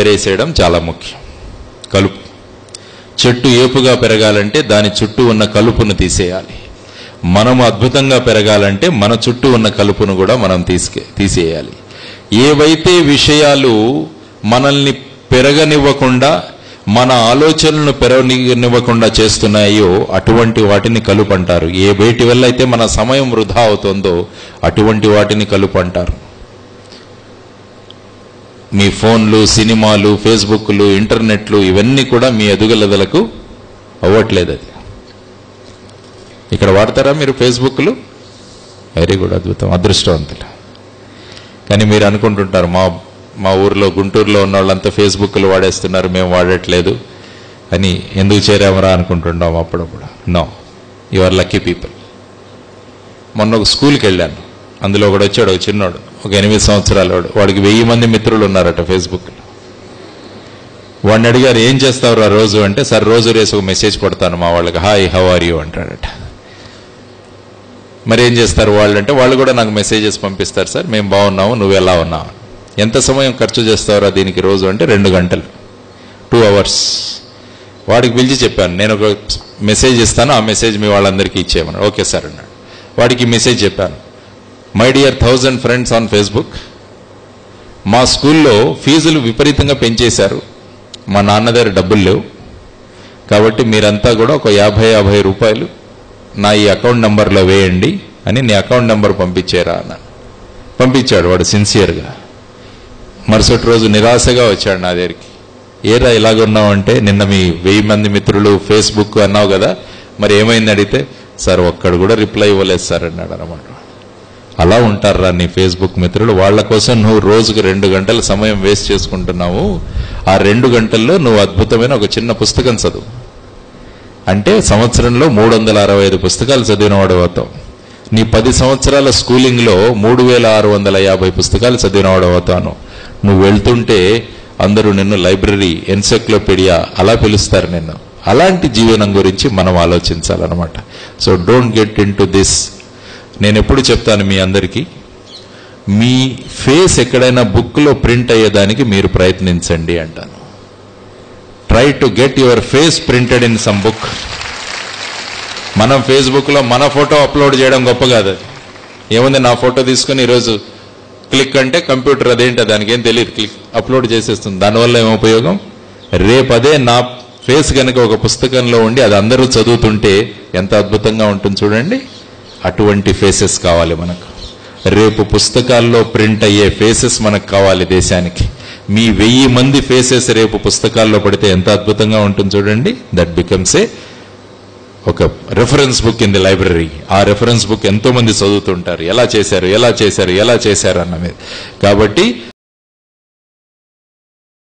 బెరేసేయడం చాలా ముఖ్యం. కలుపు. చెట్టు ఏపుగా పెరగాలంటే దాని చుట్టూ ఉన్న కలుపును తీసేయాలి. మనము అద్భుతంగా పెరగాలంటే మన చుట్టూ ఉన్న కలుపును కూడా మనం తీసేయాలి. ఏవైతే విషయాలు మనల్ని పెరగనివ్వకుండా, మన ఆలోచనలను పెరగనివ్వకుండా చేస్తున్నాయో అటువంటి వాటిని కలుపు అంటారు. ఏ వేటి వల్ల అయితే మన సమయం వృధా అవుతుందో అటువంటి వాటిని కలుపు అంటారు. మీ ఫోన్లు, సినిమాలు, ఫేస్బుక్లు, ఇంటర్నెట్లు ఇవన్నీ కూడా మీ ఎదుగుదలకు అవ్వట్లేదు. అది ఇక్కడ వాడతారా మీరు ఫేస్బుక్లు? వెరీ గుడ్, అద్భుతం, అదృష్టవంతులు. కానీ మీరు అనుకుంటుంటారు మా ఊర్లో గుంటూరులో ఉన్న వాళ్ళంతా ఫేస్బుక్లు వాడేస్తున్నారు, మేము వాడట్లేదు అని. ఎందుకు చేరామరా అనుకుంటుంటాం అప్పుడప్పుడు. No, you are lucky people. మొన్న ఒక స్కూల్కి వెళ్ళాను, అందులో ఒకడు వచ్చాడు, ఒక చిన్నోడు, ఒక 8 సంవత్సరాల వాడు. వాడికి 1000 మంది మిత్రులు ఉన్నారట ఫేస్బుక్లో. వాడిని అడిగారు, ఏం చేస్తావు ఆ రోజు అంటే, సార్ రోజు రేసు ఒక మెసేజ్ కొడతాను మా వాళ్ళకి, హాయ్ హౌ ఆర్ యూ అంటాడట. మరి ఏం చేస్తారు వాళ్ళు అంటే, వాళ్ళు కూడా నాకు మెసేజెస్ పంపిస్తారు, సార్ మేము బాగున్నాము, నువ్వు ఎలా ఉన్నావు. ఎంత సమయం ఖర్చు చేస్తావురా దీనికి రోజు అంటే 2 గంటలు, 2 hours. వాడికి పిలిచి చెప్పాను, నేను ఒక మెసేజ్ ఇస్తాను, ఆ మెసేజ్ మీ వాళ్ళందరికీ ఇచ్చేయమన్నాడు. ఓకే సార్ అన్నాడు. వాడికి మెసేజ్ చెప్పాను, my dear 1000 friends on Facebook, మా స్కూల్లో ఫీజులు విపరీతంగా పెంచేశారు, మా నాన్న దగ్గర డబ్బులు లేవు, కాబట్టి మీరంతా కూడా ఒక 50 రూపాయలు నా ఈ అకౌంట్ నెంబర్లో వేయండి అని నీ అకౌంట్ నెంబర్ పంపించేరా అన్నాను. పంపించాడు వాడు సిన్సియర్గా. మరుసటి రోజు నిరాశగా వచ్చాడు నా దగ్గరికి. ఏరా ఇలాగున్నావు అంటే, నిన్న మీ 1000 మంది మిత్రులు ఫేస్బుక్ అన్నావు కదా, మరి ఏమైంది అడిగితే, సార్ ఒక్కడు కూడా రిప్లై ఇవ్వలేదు సార్ అన్నాడు అన్నమాట. అలా ఉంటారా నీ ఫేస్బుక్ మిత్రులు? వాళ్ళ కోసం నువ్వు రోజుకు 2 గంటల సమయం వేస్ట్ చేసుకుంటున్నావు. ఆ 2 గంటల్లో నువ్వు అద్భుతమైన ఒక చిన్న పుస్తకం చదువు. అంటే సంవత్సరంలో 365 పుస్తకాలు చదివినవాడు అవుతావు. నీ 10 సంవత్సరాల స్కూలింగ్లో 3650 పుస్తకాలు చదివినవాడు అవుతాను. నువ్వు వెళ్తుంటే అందరూ నిన్ను లైబ్రరీ, ఎన్సైక్లోపీడియా అలా పిలుస్తారు నిన్ను. అలాంటి జీవనం గురించి మనం ఆలోచించాలన్నమాట. So don't get into this. నేను ఎప్పుడు చెప్తాను మీ అందరికీ, మీ ఫేస్ ఎక్కడైనా బుక్లో ప్రింట్ అయ్యేదానికి మీరు ప్రయత్నించండి అంటాను. Try to get your face printed in some book. మనం ఫేస్బుక్లో మన ఫోటో అప్లోడ్ చేయడం గొప్ప కాదు. ఏముంది, నా ఫోటో తీసుకుని ఈరోజు క్లిక్ అంటే కంప్యూటర్ అదేంటి దానికి ఏం తెలియదు, క్లిక్ అప్లోడ్ చేసేస్తుంది. దానివల్ల ఏం ఉపయోగం? రేపదే నా ఫేస్ కనుక ఒక పుస్తకంలో ఉండి అది అందరూ చదువుతుంటే ఎంత అద్భుతంగా ఉంటుంది చూడండి. అటువంటి ఫేసెస్ కావాలి మనకు. రేపు పుస్తకాల్లో ప్రింట్ అయ్యే ఫేసెస్ మనకు కావాలి దేశానికి. మీ 1000 మంది ఫేసెస్ రేపు పుస్తకాల్లో పడితే ఎంత అద్భుతంగా ఉంటుంది చూడండి. దట్ బికమ్స్ ఒక reference book in the library. ఆ రెఫరెన్స్ బుక్ ఎంతో మంది చదువుతుంటారు, ఎలా చేశారు అన్నది. కాబట్టి